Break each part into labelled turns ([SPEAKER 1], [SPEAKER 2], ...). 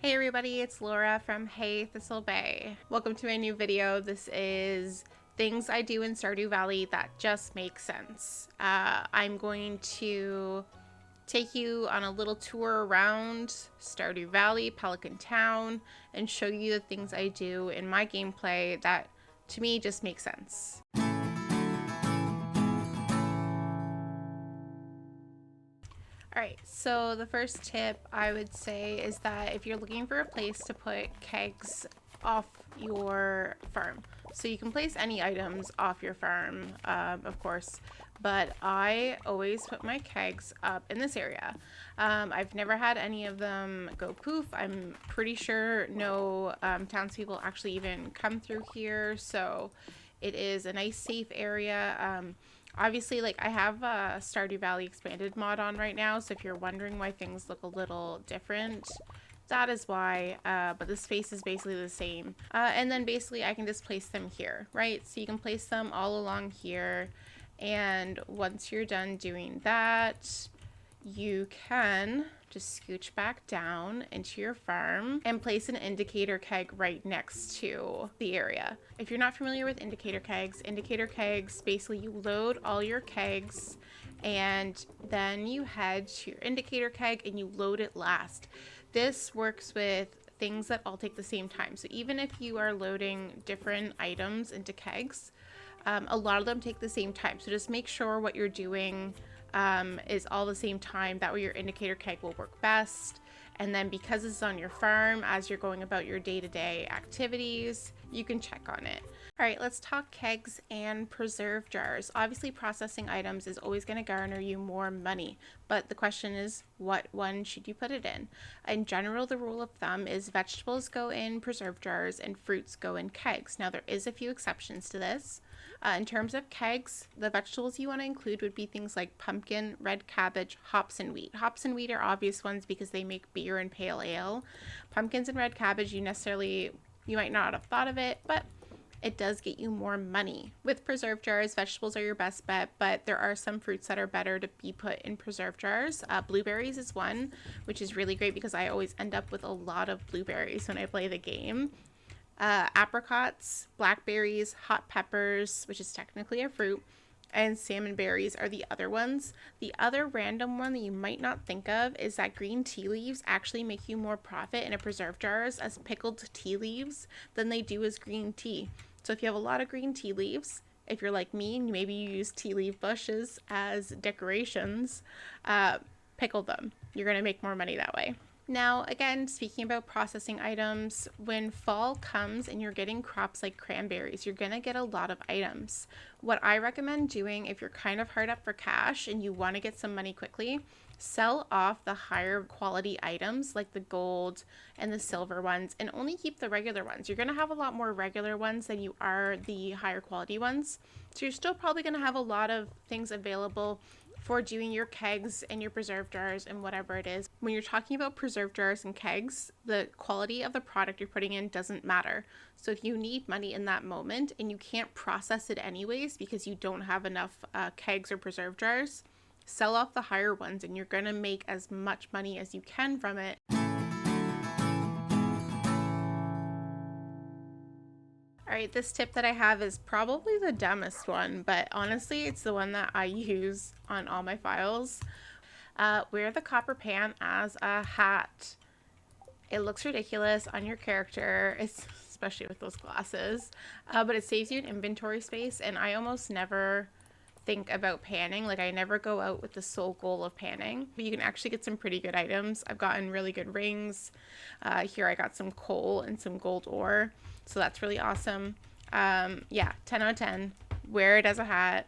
[SPEAKER 1] Hey everybody, it's Laura from Hey Thistle Bay. Welcome to my new video. This is things I do in Stardew Valley that just make sense. I'm going to take you on a little tour around Stardew Valley, Pelican Town, and show you the things I do in my gameplay that to me just make sense. Alright, so the first tip I would say is that if you're looking for a place to put kegs off your farm, so you can place any items off your farm, of course, but I always put my kegs up in this area. I've never had any of them go poof. I'm pretty sure no townspeople actually even come through here, so it is a nice safe area. Obviously, like, I have a Stardew Valley expanded mod on right now, so if you're wondering why things look a little different, that is why, but the space is basically the same. And then basically I can just place them here, right? So you can place them all along here, and once you're done doing that, you can just scooch back down into your farm and place an indicator keg right next to the area. If you're not familiar with indicator kegs, basically you load all your kegs and then you head to your indicator keg and you load it last. This works with things that all take the same time. So even if you are loading different items into kegs, a lot of them take the same time. So just make sure what you're doing is all the same time. That way your indicator keg will work best. And then because it's on your farm, as you're going about your day-to-day activities, you can check on it. All right, let's talk kegs and preserve jars. Obviously, processing items is always going to garner you more money, but the question is, what one should you put it in? In general, the rule of thumb is vegetables go in preserve jars and fruits go in kegs. Now, there is a few exceptions to this. In terms of kegs, the vegetables you want to include would be things like pumpkin, red cabbage, hops, and wheat. Hops and wheat are obvious ones because they make beer and pale ale. Pumpkins and red cabbage, you might not have thought of it, but it does get you more money. With preserve jars, vegetables are your best bet, but there are some fruits that are better to be put in preserve jars. Blueberries is one, which is really great because I always end up with a lot of blueberries when I play the game. Apricots, blackberries, hot peppers, which is technically a fruit, and salmon berries are the other ones. The other random one that you might not think of is that green tea leaves actually make you more profit in a preserve jars as pickled tea leaves than they do as green tea. So if you have a lot of green tea leaves, if you're like me and maybe you use tea leaf bushes as decorations, pickle them. You're going to make more money that way. Now, again, speaking about processing items, when fall comes and you're getting crops like cranberries, you're going to get a lot of items. What I recommend doing if you're kind of hard up for cash and you want to get some money quickly, sell off the higher quality items like the gold and the silver ones and only keep the regular ones. You're going to have a lot more regular ones than you are the higher quality ones. So you're still probably going to have a lot of things available for doing your kegs and your preserve jars and whatever it is. When you're talking about preserve jars and kegs, the quality of the product you're putting in doesn't matter. So if you need money in that moment and you can't process it anyways because you don't have enough kegs or preserve jars, sell off the higher ones and you're gonna make as much money as you can from it. Alright, this tip that I have is probably the dumbest one, but honestly, it's the one that I use on all my files. Wear the copper pan as a hat. It looks ridiculous on your character, especially with those glasses, but it saves you an inventory space, and I almost never think about panning. Like, I never go out with the sole goal of panning, but you can actually get some pretty good items. I've gotten really good rings. Here I got some coal and some gold ore, so that's really awesome. Yeah, 10 out of 10. Wear it as a hat.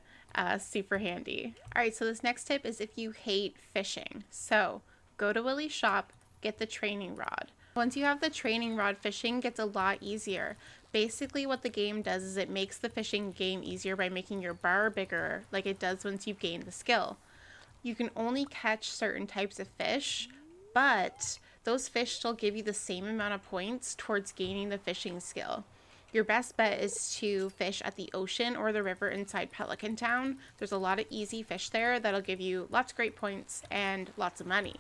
[SPEAKER 1] Super handy. All right, so this next tip is if you hate fishing. So go to Willie's shop, get the training rod. Once you have the training rod, fishing gets a lot easier. Basically what the game does is it makes the fishing game easier by making your bar bigger like it does once you've gained the skill. You can only catch certain types of fish, but those fish still give you the same amount of points towards gaining the fishing skill. Your best bet is to fish at the ocean or the river inside Pelican Town. There's a lot of easy fish there that'll give you lots of great points and lots of money.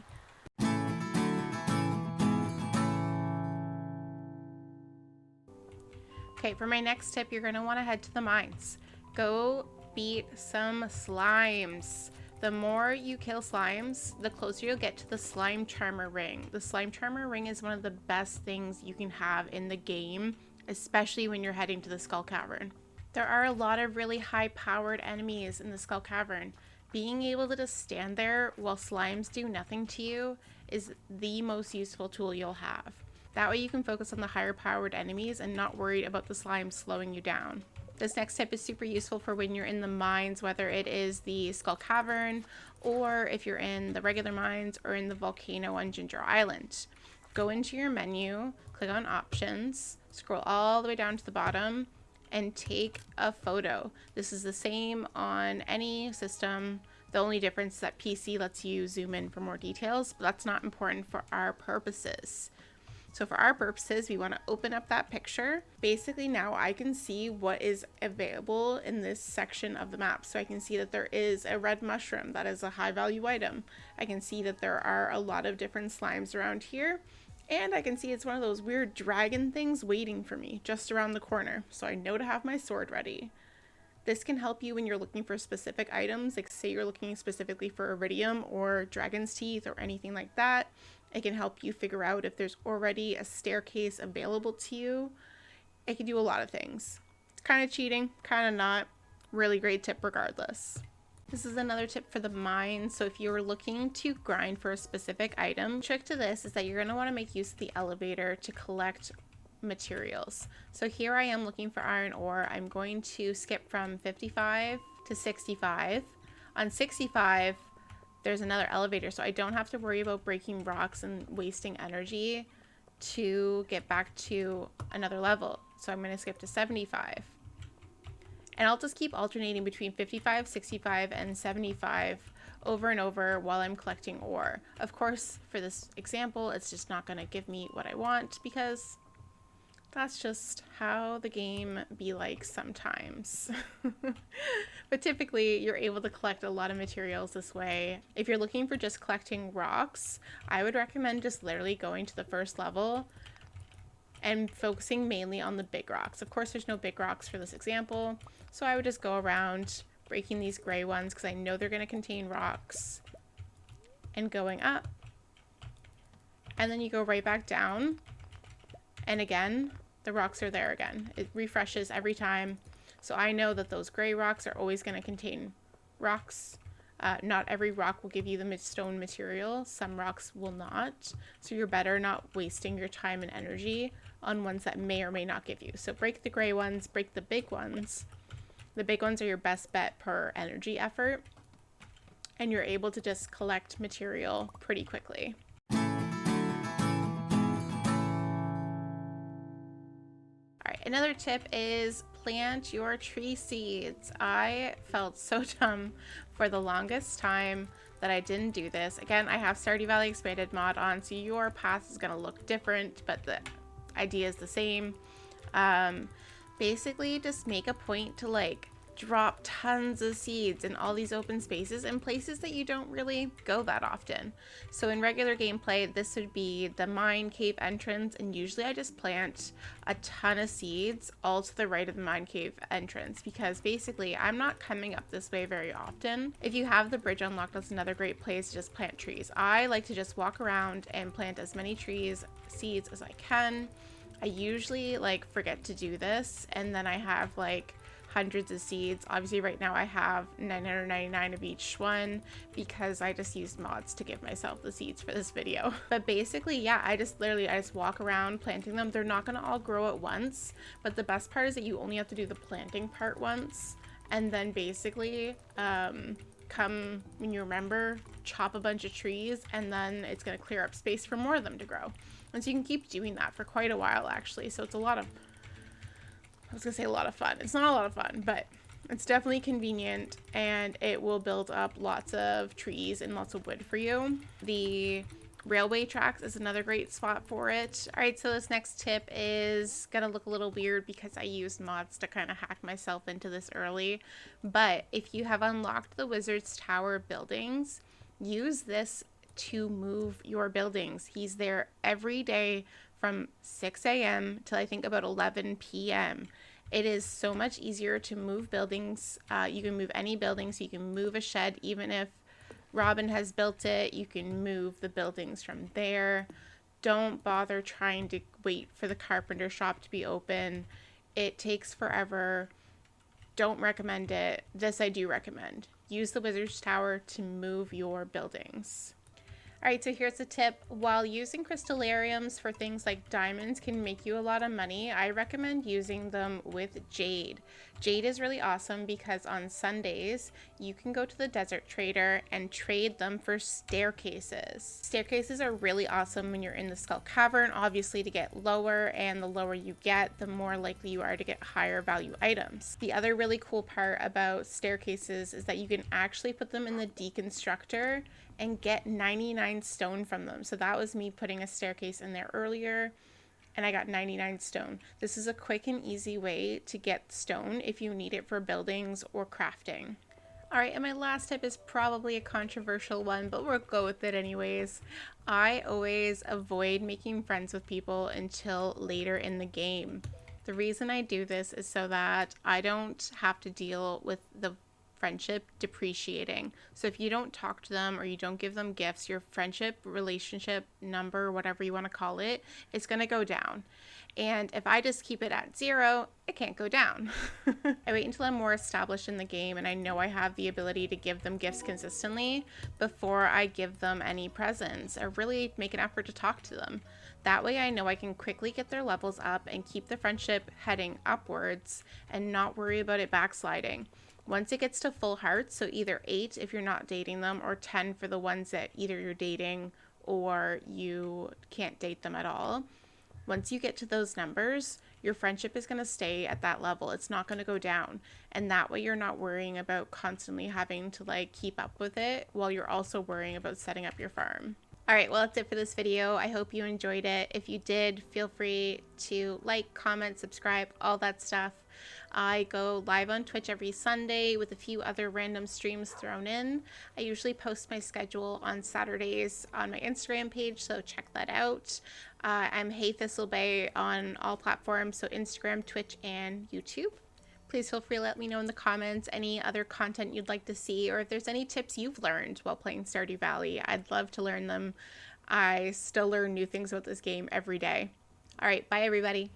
[SPEAKER 1] Okay, for my next tip, you're going to want to head to the mines. Go beat some slimes. The more you kill slimes, the closer you'll get to the slime charmer ring. The slime charmer ring is one of the best things you can have in the game, especially when you're heading to the Skull Cavern. There are a lot of really high-powered enemies in the Skull Cavern. Being able to just stand there while slimes do nothing to you is the most useful tool you'll have. That way you can focus on the higher-powered enemies and not worried about the slimes slowing you down. This next tip is super useful for when you're in the mines, whether it is the Skull Cavern or if you're in the regular mines or in the volcano on Ginger Island. Go into your menu, click on options, scroll all the way down to the bottom, and take a photo. This is the same on any system. The only difference is that PC lets you zoom in for more details, but that's not important for our purposes. So for our purposes, we want to open up that picture. Basically now I can see what is available in this section of the map. So I can see that there is a red mushroom that is a high value item. I can see that there are a lot of different slimes around here. And I can see it's one of those weird dragon things waiting for me just around the corner. So I know to have my sword ready. This can help you when you're looking for specific items, like say you're looking specifically for iridium or dragon's teeth or anything like that. It can help you figure out if there's already a staircase available to you. It can do a lot of things. It's kind of cheating, kind of not. Really great tip regardless. This is another tip for the mines. So if you're looking to grind for a specific item, trick to this is that you're going to want to make use of the elevator to collect materials. So here I am looking for iron ore. I'm going to skip from 55 to 65. On 65, there's another elevator, so I don't have to worry about breaking rocks and wasting energy to get back to another level. So I'm going to skip to 75. And I'll just keep alternating between 55, 65, and 75 over and over while I'm collecting ore. Of course, for this example, it's just not going to give me what I want because that's just how the game be like sometimes. But typically you're able to collect a lot of materials this way. If you're looking for just collecting rocks, I would recommend just literally going to the first level and focusing mainly on the big rocks. Of course, there's no big rocks for this example, so I would just go around breaking these gray ones because I know they're going to contain rocks and going up. And then you go right back down. And again, the rocks are there again. It refreshes every time. So I know that those gray rocks are always going to contain rocks. Not every rock will give you the stone material. Some rocks will not. So you're better not wasting your time and energy on ones that may or may not give you. So break the gray ones, break the big ones. The big ones are your best bet per energy effort. And you're able to just collect material pretty quickly. Another tip is plant your tree seeds. I felt so dumb for the longest time that I didn't do this. Again, I have Stardew Valley expanded mod on, so your path is going to look different, but the idea is the same. Basically, just make a point to like drop tons of seeds in all these open spaces in places that you don't really go that often. So in regular gameplay, this would be the mine cave entrance, and usually I just plant a ton of seeds all to the right of the mine cave entrance because basically I'm not coming up this way very often. If you have the bridge unlocked, that's another great place to just plant trees. I like to just walk around and plant as many seeds as I can. I usually like forget to do this, and then I have like hundreds of seeds. Obviously right now I have 999 of each one because I just used mods to give myself the seeds for this video. But basically, yeah, I just walk around planting them. They're not gonna all grow at once, but the best part is that you only have to do the planting part once, and then basically come when you remember, chop a bunch of trees, and then it's gonna clear up space for more of them to grow. And so you can keep doing that for quite a while actually. So it's a lot of fun. It's not a lot of fun, but it's definitely convenient, and it will build up lots of trees and lots of wood for you. The railway tracks is another great spot for it. All right, so this next tip is gonna look a little weird because I used mods to kind of hack myself into this early, but if you have unlocked the Wizard's Tower buildings, use this to move your buildings. He's there every day from 6 a.m. till I think about 11 p.m. It is so much easier to move buildings. You can move any building, so you can move a shed even if Robin has built it. You can move the buildings from there. Don't bother trying to wait for the carpenter shop to be open. It takes forever. Don't recommend it. This I do recommend. Use the Wizard's Tower to move your buildings. Alright, so here's a tip. While using Crystallariums for things like diamonds can make you a lot of money, I recommend using them with jade. Jade is really awesome because on Sundays, you can go to the desert trader and trade them for staircases. Staircases are really awesome when you're in the Skull Cavern, obviously to get lower, and the lower you get, the more likely you are to get higher value items. The other really cool part about staircases is that you can actually put them in the deconstructor and get 99 stone from them. So that was me putting a staircase in there earlier, and I got 99 stone. This is a quick and easy way to get stone if you need it for buildings or crafting. All right, and my last tip is probably a controversial one, but we'll go with it anyways. I always avoid making friends with people until later in the game. The reason I do this is so that I don't have to deal with the friendship depreciating. So if you don't talk to them or you don't give them gifts, your friendship, relationship, number, whatever you want to call it, it's going to go down. And if I just keep it at 0, it can't go down. I wait until I'm more established in the game and I know I have the ability to give them gifts consistently before I give them any presents, or really make an effort to talk to them. That way I know I can quickly get their levels up and keep the friendship heading upwards and not worry about it backsliding. Once it gets to full hearts, so either 8 if you're not dating them, or 10 for the ones that either you're dating or you can't date them at all. Once you get to those numbers, your friendship is going to stay at that level. It's not going to go down. And that way you're not worrying about constantly having to like keep up with it while you're also worrying about setting up your farm. Alright, well that's it for this video. I hope you enjoyed it. If you did, feel free to like, comment, subscribe, all that stuff. I go live on Twitch every Sunday with a few other random streams thrown in. I usually post my schedule on Saturdays on my Instagram page, so check that out. I'm Hey Thistlebay on all platforms, so Instagram, Twitch, and YouTube. Please feel free to let me know in the comments any other content you'd like to see, or if there's any tips you've learned while playing Stardew Valley. I'd love to learn them. I still learn new things about this game every day. Alright, bye everybody.